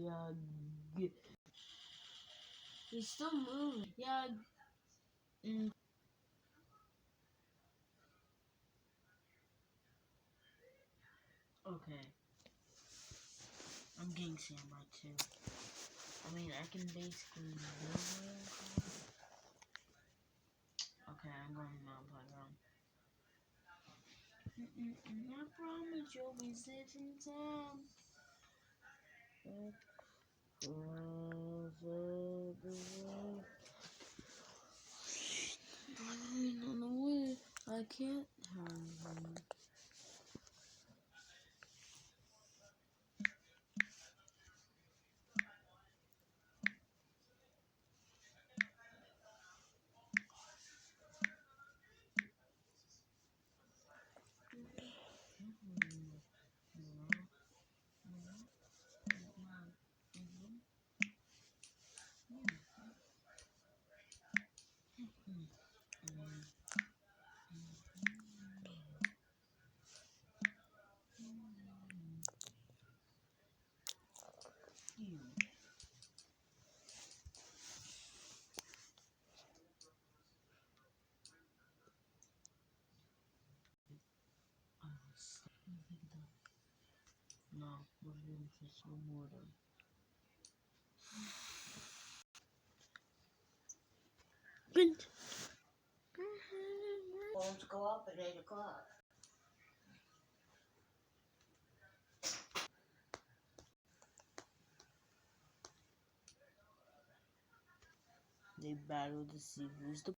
Yeah. He's still moving. Yeah. Okay. I'm getting samurai too. I mean, I can basically build my own car. Okay, I'm going now, playground. I promise you'll be safe in time. On the way. I can't. No, we're doing just one more though. Phones go up at 8 o'clock. They battle to see who's the